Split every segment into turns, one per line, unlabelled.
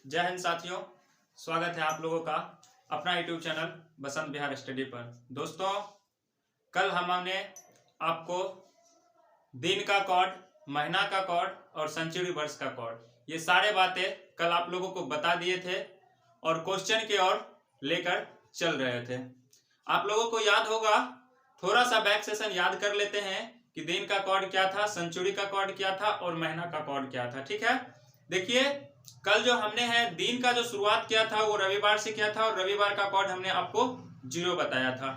जय हिंद साथियों, स्वागत है आप लोगों का अपना यूट्यूब चैनल बसंत बिहार स्टडी पर। दोस्तों, कल हमने आपको दिन का कॉर्ड, महीना का कॉर्ड और सेंचुरी वर्ष का कॉर्ड ये सारे बातें कल आप लोगों को बता दिए थे और क्वेश्चन की ओर लेकर चल रहे थे। आप लोगों को याद होगा, थोड़ा सा बैक सेशन याद कर लेते हैं कि दिन का कॉर्ड क्या था, सेंचुरी का कॉर्ड क्या था और महीना का कॉर्ड क्या था। ठीक है, देखिए कल जो हमने है दिन का जो शुरुआत किया था वो रविवार से किया था और रविवार का कॉर्ड हमने आपको 0 बताया था।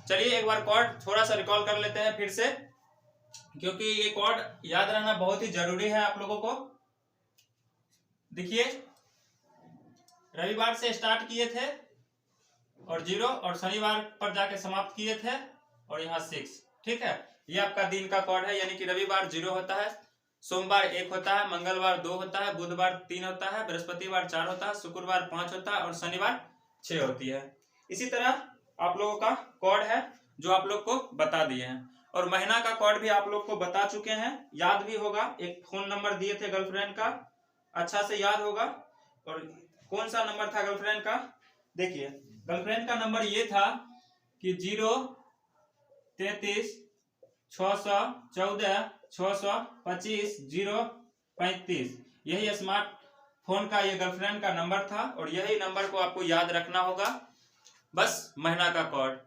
चलिए एक बार कॉर्ड थोड़ा सा रिकॉल कर लेते हैं फिर से, क्योंकि ये कॉर्ड याद रहना बहुत ही जरूरी है आप लोगों को। देखिए रविवार से स्टार्ट किए थे और 0 और शनिवार पर जाके समाप्त किए थे और यहाँ 6। ठीक है, ये आपका दिन का कॉर्ड है, यानी कि रविवार 0 होता है, सोमवार 1 होता है, मंगलवार 2 होता है, बुधवार 3 होता है, बृहस्पतिवार 4 होता है, शुक्रवार 5 होता है और शनिवार 6 होती है। इसी तरह आप लोगों का कॉर्ड है जो आप लोग को बता दिए हैं। और महीना का कॉर्ड भी आप लोग को बता चुके हैं, याद भी होगा। एक फोन नंबर दिए थे गर्लफ्रेंड का, अच्छा से याद होगा। और कौन सा नंबर था गर्लफ्रेंड का? देखिए गर्लफ्रेंड का नंबर ये था कि 033 614 625 035। यही स्मार्टफोन का ये गर्लफ्रेंड का नंबर था और यही नंबर को आपको याद रखना होगा। बस महीना का कॉर्ड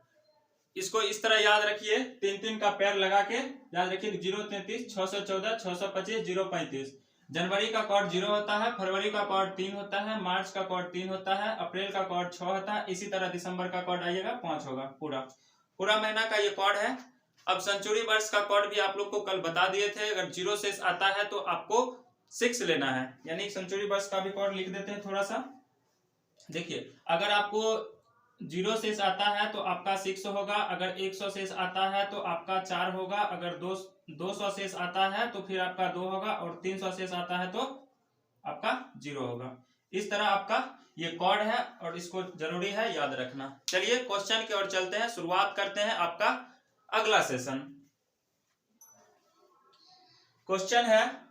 इसको इस तरह याद रखिए, 3 का पैर लगा के याद रखिए। 033 614 625 035। जनवरी का कॉर्ड 0 होता है, फरवरी का कॉर्ड 3 होता है, मार्च का कॉर्ड 3 होता है, अप्रैल का कॉर्ड 6 होता है, इसी तरह दिसंबर का कॉर्ड आइएगा 5 होगा। पूरा महीना का ये कॉर्ड है। अब सेंचुरी वर्ष का कॉर्ड भी आप लोग को कल बता दिए थे, अगर 0 से आता है तो आपको 6 लेना है, यानी सेंचुरी वर्ष का भी कॉर्ड लिख देते हैं थोड़ा सा। देखिए अगर आपको 0 से आता है तो आपका 6 होगा, अगर 100 से आता है तो आपका 4 होगा, अगर 200 से आता है तो फिर आपका 2 होगा और 300 से आता है तो आपका 0 होगा। इस तरह आपका ये कॉर्ड है और इसको जरूरी है याद रखना। चलिए क्वेश्चन की ओर चलते हैं, शुरुआत करते हैं आपका अगला सेशन। क्वेश्चन है,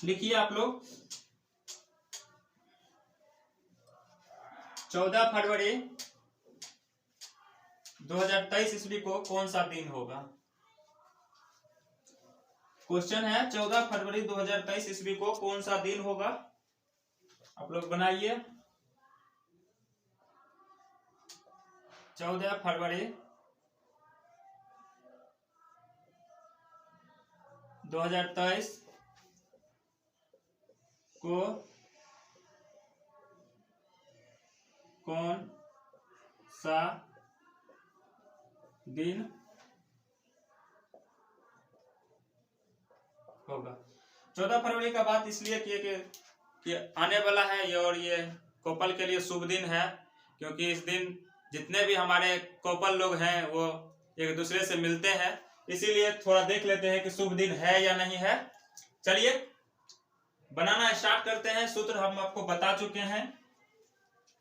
लिखिए आप लोग, 14 फरवरी 2023 ईस्वी को कौन सा दिन होगा? क्वेश्चन है 14 फरवरी 2023 ईस्वी को कौन सा दिन होगा? आप लोग बनाइए। 14 फरवरी 2023 को कौन सा दिन होगा? 14 फरवरी का बात इसलिए किए कि आने वाला है ये, और ये कपल के लिए शुभ दिन है, क्योंकि इस दिन जितने भी हमारे कपल लोग हैं वो एक दूसरे से मिलते हैं, इसीलिए थोड़ा देख लेते हैं कि शुभ दिन है या नहीं है। चलिए बनाना स्टार्ट करते हैं। सूत्र हम आपको बता चुके हैं।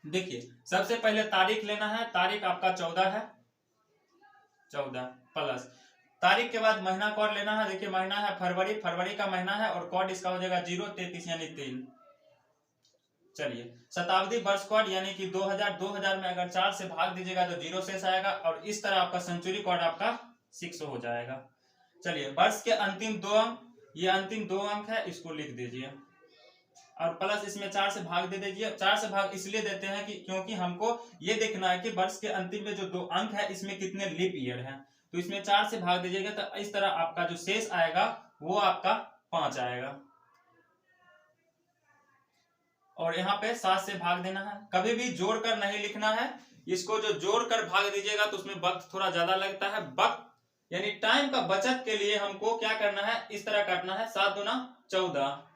देखिए सबसे पहले तारीख लेना है, तारीख आपका 14 है, 14 प्लस तारीख के बाद महीना कॉर्ड लेना है। देखिए महीना है फरवरी, फरवरी का महीना है और कॉर्ड इसका हो जाएगा 033 यानी 3। चलिए शताब्दी वर्ष कॉर्ड यानी कि 2000 में अगर 4 से भाग दीजिएगा तो 0 शेष आएगा और इस तरह आपका सेंचुरी कॉर्ड आपका 6 हो जाएगा। चलिए वर्ष के अंतिम 2 अंक, ये अंतिम 2 अंक है, इसको लिख दीजिए और प्लस इसमें 4 से भाग दे दीजिए। 4 से भाग इसलिए देते हैं कि क्योंकि हमको ये देखना है कि वर्ष के अंतिम में जो 2 अंक है इसमें कितने लीप ईयर हैं, तो इसमें 4 से भाग दीजिएगा तो इस तरह आपका जो शेष आएगा वो आपका 5 आएगा और यहाँ पे 7 से भाग देना है। कभी भी जोड़कर नहीं लिखना है, इसको जो जोड़कर भाग दीजिएगा तो उसमें वक्त थोड़ा ज्यादा लगता है। वक्त यानी टाइम का बचत के लिए हमको क्या करना है, इस तरह काटना है, 7 दूना 14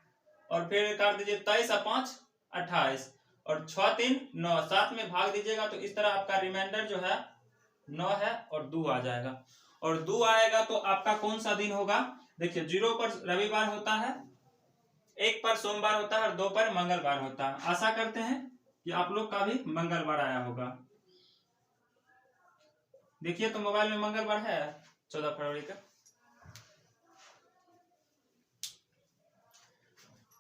और फिर काट दीजिए 23 और 5 28 और 6 3 9, 7 में भाग दीजिएगा तो इस तरह आपका रिमाइंडर जो है 9 है और 2 आ जाएगा। और 2 आएगा तो आपका कौन सा दिन होगा? देखिए 0 पर रविवार होता है, 1 पर सोमवार होता है और 2 पर मंगलवार होता है। आशा करते हैं कि आप लोग का भी मंगलवार आया होगा। देखिए तो मोबाइल में मंगलवार है 14 फरवरी का।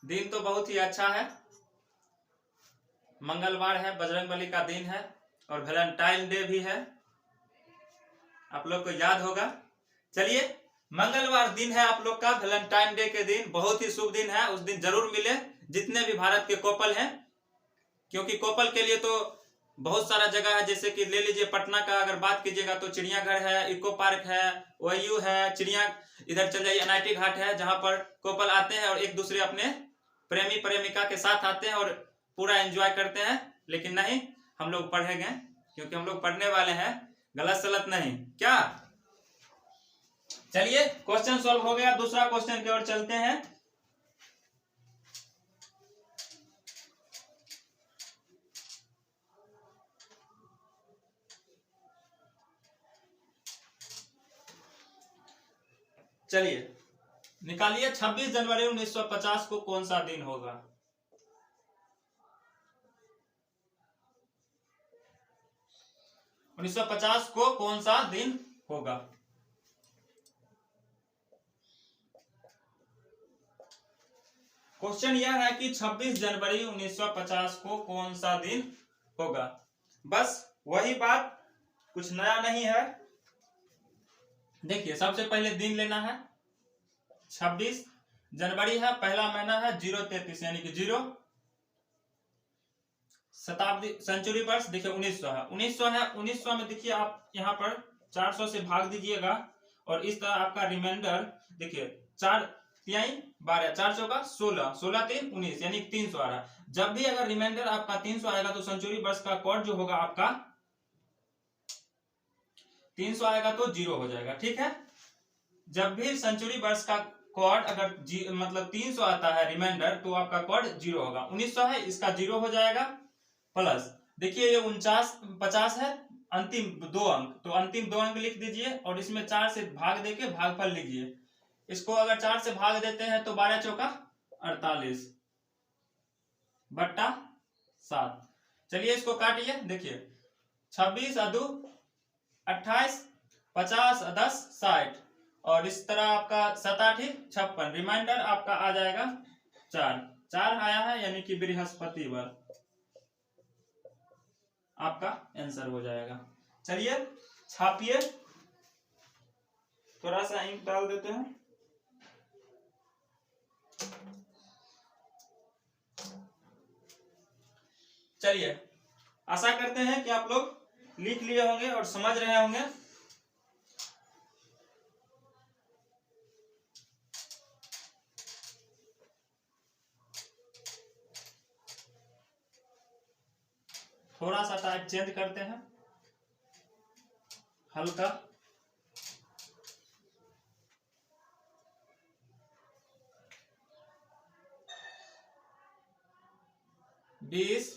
दिन तो बहुत ही अच्छा है, मंगलवार है, बजरंगबली का दिन है और वैलेंटाइन डे भी है, आप लोग को याद होगा। चलिए, मंगलवार दिन है आप लोग का, वैलेंटाइन डे के दिन, बहुत ही शुभ दिन है। उस दिन जरूर मिले जितने भी भारत के कपल हैं, क्योंकि कपल के लिए तो बहुत सारा जगह है। जैसे कि ले लीजिए पटना का अगर बात कीजिएगा तो चिड़ियाघर है, इको पार्क है, OU है, इधर चल जाइए NIT घाट है, जहां पर कपल आते हैं और एक दूसरे अपने प्रेमी प्रेमिका के साथ आते हैं और पूरा एंजॉय करते हैं। लेकिन नहीं, हम लोग पढ़ेंगे, क्योंकि हम लोग पढ़ने वाले हैं, गलत सलत नहीं। क्या? चलिए, क्वेश्चन सॉल्व हो गया। दूसरा क्वेश्चन की ओर चलते हैं। चलिए, निकालिए 26 जनवरी 1950 को कौन सा दिन होगा? 1950 को कौन सा दिन होगा? क्वेश्चन यह है कि 26 जनवरी 1950 को कौन सा दिन होगा। बस वही बात, कुछ नया नहीं है। देखिए, सबसे पहले दिन लेना है, 26 जनवरी है, पहला महीना है, 033 यानी कि 0, शताब्दी सेंचुरी वर्ष देखिए 1900 है। 1900 में देखिए आप यहाँ पर 400 से भाग दीजिएगा और इस तरह आपका रिमाइंडर देखिए 4 तिहाई 12, 4 चौका 16, 16 3 19 यानी 300 आ रहा। जब भी अगर रिमाइंडर आपका 300 आएगा तो सेंचुरी वर्ष का कोड जो होगा आपका 300 आएगा तो 0 हो जाएगा। ठीक है, जब भी सेंचुरी वर्ष का कोड अगर मतलब 300 आता है रिमाइंडर, तो आपका कोड 0 होगा। 1900 है, इसका 0 हो जाएगा, प्लस देखिए ये 50 है, अंतिम 2 अंक, तो अंतिम 2 अंक लिख दीजिए और इसमें 4 से भाग देके भागफल लीजिए। इसको अगर 4 से भाग देते हैं तो 12 चौका 48 बट्टा 7। चलिए इसको काटिए, देखिए 26 अदू 28, 50 10 60 और इस तरह आपका 7 8 56, रिमाइंडर आपका आ जाएगा 4 आया है, यानी कि बृहस्पतिवार आपका आंसर हो जाएगा। चलिए छापिए, थोड़ा सा इंक डाल देते हैं। चलिए, आशा करते हैं कि आप लोग लिख लिए होंगे और समझ रहे होंगे। थोड़ा सा टाइप चेंज करते हैं, हल्का। बीस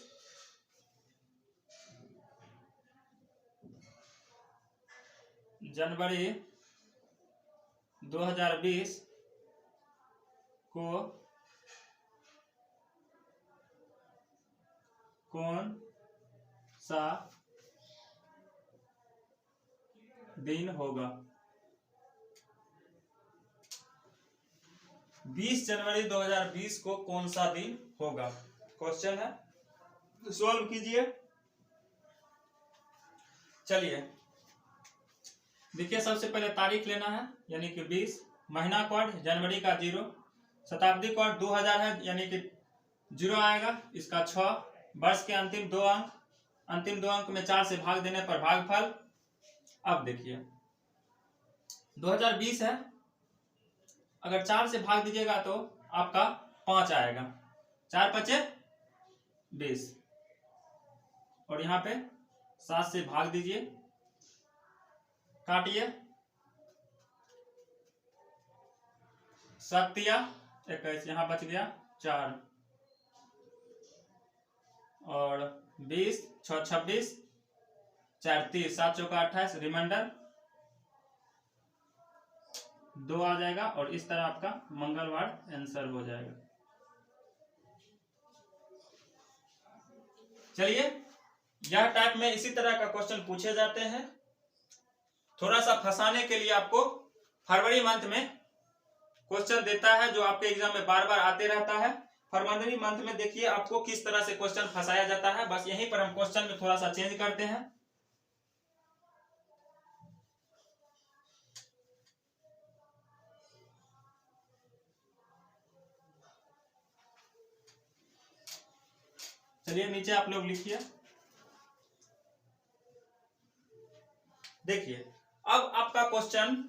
जनवरी 2020 को कौन सा दिन होगा? 20 जनवरी 2020 को कौन सा दिन होगा, क्वेश्चन है, सॉल्व कीजिए। चलिए देखिए, सबसे पहले तारीख लेना है, यानी कि 20, महीना कोड जनवरी का 0, शताब्दी कोड 2000 है, यानी कि 0 आएगा, इसका 6, वर्ष के अंतिम 2 अंक, अंतिम 2 अंक में 4 से भाग देने पर भागफल। अब देखिए 2020 है, अगर 4 से भाग दीजिएगा तो आपका 5 आएगा, 4 5 20 और यहाँ पे 7 से भाग दीजिए, काटिए, 7 21, यहाँ बच गया 4 और 20 6 26, 4 30, 7 चौका 28, रिमाइंडर 2 आ जाएगा और इस तरह आपका मंगलवार आंसर हो जाएगा। चलिए, यह टाइप में इसी तरह का क्वेश्चन पूछे जाते हैं। थोड़ा सा फंसाने के लिए आपको फरवरी मंथ में क्वेश्चन देता है, जो आपके एग्जाम में बार बार आते रहता है। फरवरी मंथ में देखिए आपको किस तरह से क्वेश्चन फंसाया जाता है। बस यहीं पर हम क्वेश्चन में थोड़ा सा चेंज करते हैं। चलिए नीचे आप लोग लिखिए। देखिए अब आपका क्वेश्चन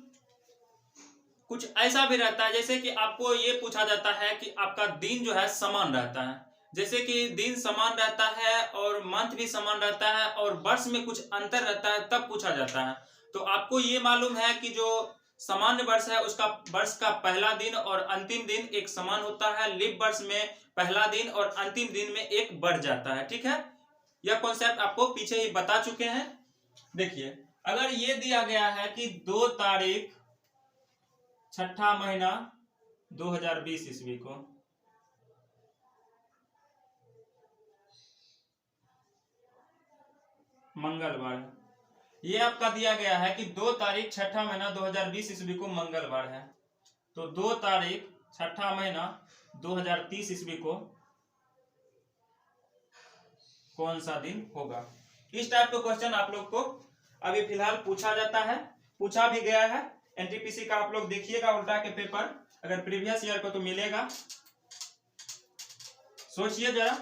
कुछ ऐसा भी रहता है जैसे कि आपको ये पूछा जाता है कि आपका दिन जो है समान रहता है, जैसे कि दिन समान रहता है और मंथ भी समान रहता है और वर्ष में कुछ अंतर रहता है, तब पूछा जाता है। तो आपको ये मालूम है कि जो सामान्य वर्ष है उसका वर्ष का पहला दिन और अंतिम दिन एक समान होता है, लीप वर्ष में पहला दिन और अंतिम दिन में एक बढ़ जाता है। ठीक है, यह कॉन्सेप्ट आपको पीछे ही बता चुके हैं। देखिए अगर ये दिया गया है कि 2 तारीख छठा महीना 2020 ईस्वी को मंगलवार, ये आपका दिया गया है कि 2 तारीख छठा महीना 2020 ईस्वी को मंगलवार है, तो 2 तारीख छठा महीना 2030 ईस्वी को कौन सा दिन होगा। इस टाइप का क्वेश्चन आप लोग को अभी फिलहाल पूछा जाता है, पूछा भी गया है। एनटीपीसी का आप लोग देखिएगा उल्टा के पेपर, अगर प्रीवियस ईयर को तो मिलेगा, सोचिए जरा।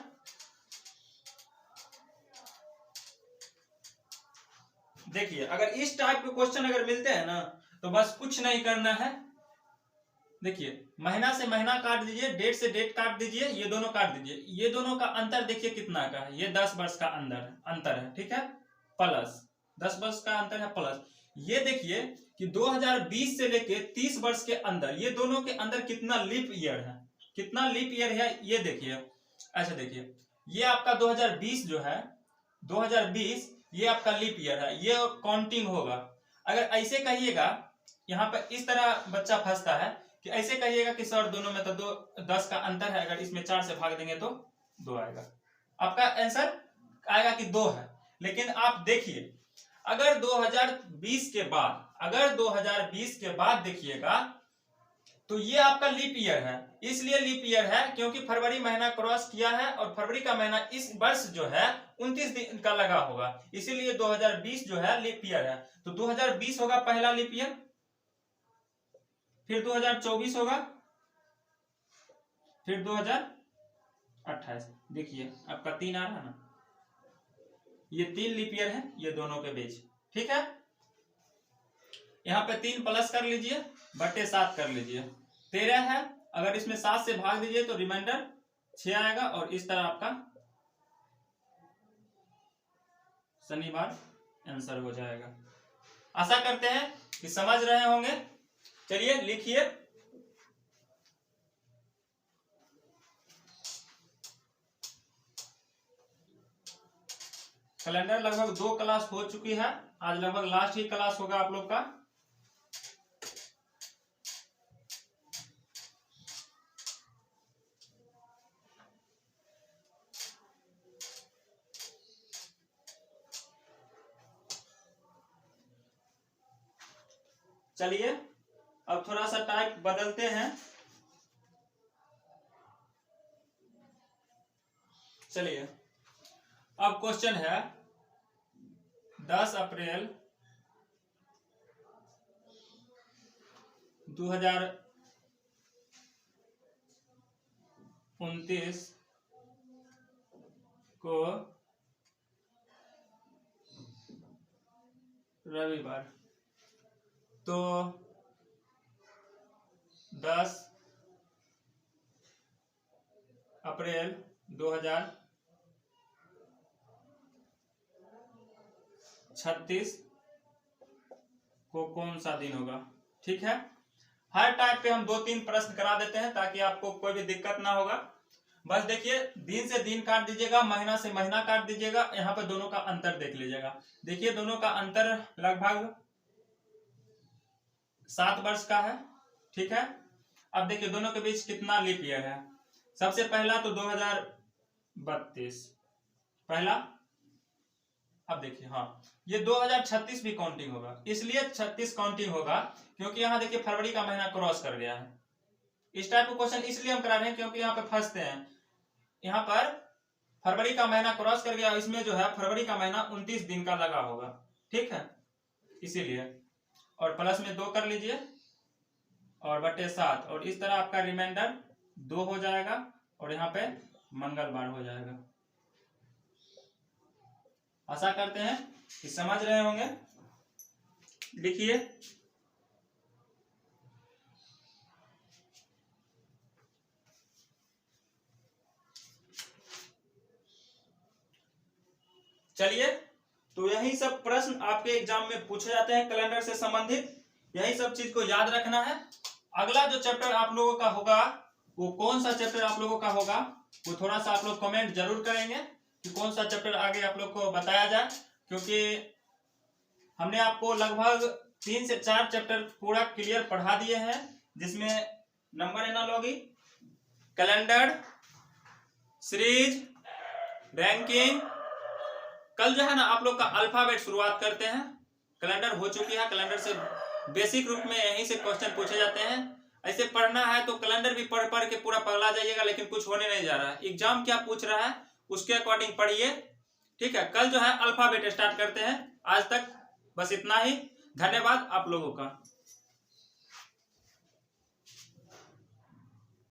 देखिए अगर इस टाइप के क्वेश्चन अगर मिलते हैं ना तो बस कुछ नहीं करना है। देखिए महीना से महीना काट दीजिए, डेट से डेट काट दीजिए, ये दोनों काट दीजिए, ये दोनों का अंतर देखिए कितना का है, ये 10 वर्ष का अंतर है। ठीक है, प्लस 10 वर्ष का अंतर है प्लस ये देखिए कि 2020 से लेके 30 वर्ष के अंदर ये दोनों के अंदर कितना लीप ईयर है, कितना लीप ईयर है ये देखिए। अच्छा देखिए ये आपका 2020 जो है 2020 ये आपका लीप ईयर है, ये काउंटिंग होगा। अगर ऐसे कहिएगा, यहाँ पर इस तरह बच्चा फंसता है कि ऐसे कहिएगा कि सर दोनों में तो 10 का अंतर है, अगर इसमें 4 से भाग देंगे तो 2 आएगा, आपका आंसर आएगा कि 2 है। लेकिन आप देखिए अगर 2020 के बाद, अगर 2020 के बाद देखिएगा तो ये आपका लीप ईयर है, इसलिए लीप ईयर है क्योंकि फरवरी महीना क्रॉस किया है और फरवरी का महीना इस वर्ष जो है 29 दिन का लगा होगा, इसीलिए 2020 जो है लीप ईयर है। तो 2020 होगा पहला लीप ईयर, फिर 2024 होगा, फिर 2028। देखिए आपका 3 आ रहा है ना, ये 3 लीप ईयर है ये दोनों के बीच। ठीक है, यहाँ पे 3 प्लस कर लीजिए, बटे 7 कर लीजिए, 13 है। अगर इसमें 7 से भाग दीजिए तो रिमाइंडर 6 आएगा और इस तरह आपका शनिवार आंसर हो जाएगा। आशा करते हैं कि समझ रहे होंगे। चलिए लिखिए, कैलेंडर लगभग 2 क्लास हो चुकी है, आज लगभग लास्ट ही क्लास होगा आप लोग का। चलिए अब थोड़ा सा टाइप बदलते हैं। चलिए अब क्वेश्चन है 10 अप्रैल 2029 को रविवार, तो 10 अप्रैल 2036 को कौन सा दिन होगा। ठीक है, हर टाइप पे हम 2-3 प्रश्न करा देते हैं ताकि आपको कोई भी दिक्कत ना होगा। बस देखिए दिन से दिन काट दीजिएगा, महीना से महीना काट दीजिएगा, यहाँ पे दोनों का अंतर देख लीजिएगा। देखिए दोनों का अंतर लगभग 7 वर्ष का है। ठीक है, अब देखिए दोनों के बीच कितना लीप ईयर है। सबसे पहला तो 2032 पहला, अब देखिए हाँ ये 2036 भी काउंटिंग होगा, इसलिए 36 काउंटिंग होगा क्योंकि यहाँ देखिए फरवरी का महीना क्रॉस कर गया है, इस टाइप का क्वेश्चन इसलिए हम करा रहे हैं क्योंकि यहाँ पे फंसते हैं। यहाँ पर फरवरी का महीना क्रॉस कर गया, इसमें जो है फरवरी का महीना 29 दिन का लगा होगा, ठीक है, इसीलिए। और प्लस में 2 कर लीजिए और बटे 7, और इस तरह आपका रिमाइंडर 2 हो जाएगा और यहाँ पे मंगलवार हो जाएगा। आशा करते हैं कि समझ रहे होंगे। लिखिए। चलिए, तो यही सब प्रश्न आपके एग्जाम में पूछे जाते हैं कैलेंडर से संबंधित, यही सब चीज को याद रखना है। अगला जो चैप्टर आप लोगों का होगा वो कौन सा चैप्टर आप लोगों का होगा, वो थोड़ा सा आप लोग कमेंट जरूर करेंगे कि कौन सा चैप्टर आगे आप लोग को बताया जाए, क्योंकि हमने आपको लगभग 3 से 4 चैप्टर पूरा क्लियर पढ़ा दिए हैं, जिसमें number analogy, calendar, series, ranking. कल जो है ना आप लोग का अल्फाबेट शुरुआत करते हैं। कैलेंडर हो चुकी है, कैलेंडर से बेसिक रूप में यहीं से क्वेश्चन पूछे जाते हैं। ऐसे पढ़ना है तो कैलेंडर भी पढ़ पढ़ के पूरा पगला जाइएगा, लेकिन कुछ होने नहीं जा रहा है। एग्जाम क्या पूछ रहा है उसके अकॉर्डिंग पढ़िए, ठीक है। कल जो है अल्फाबेट स्टार्ट करते हैं। आज तक बस इतना ही। धन्यवाद आप लोगों का।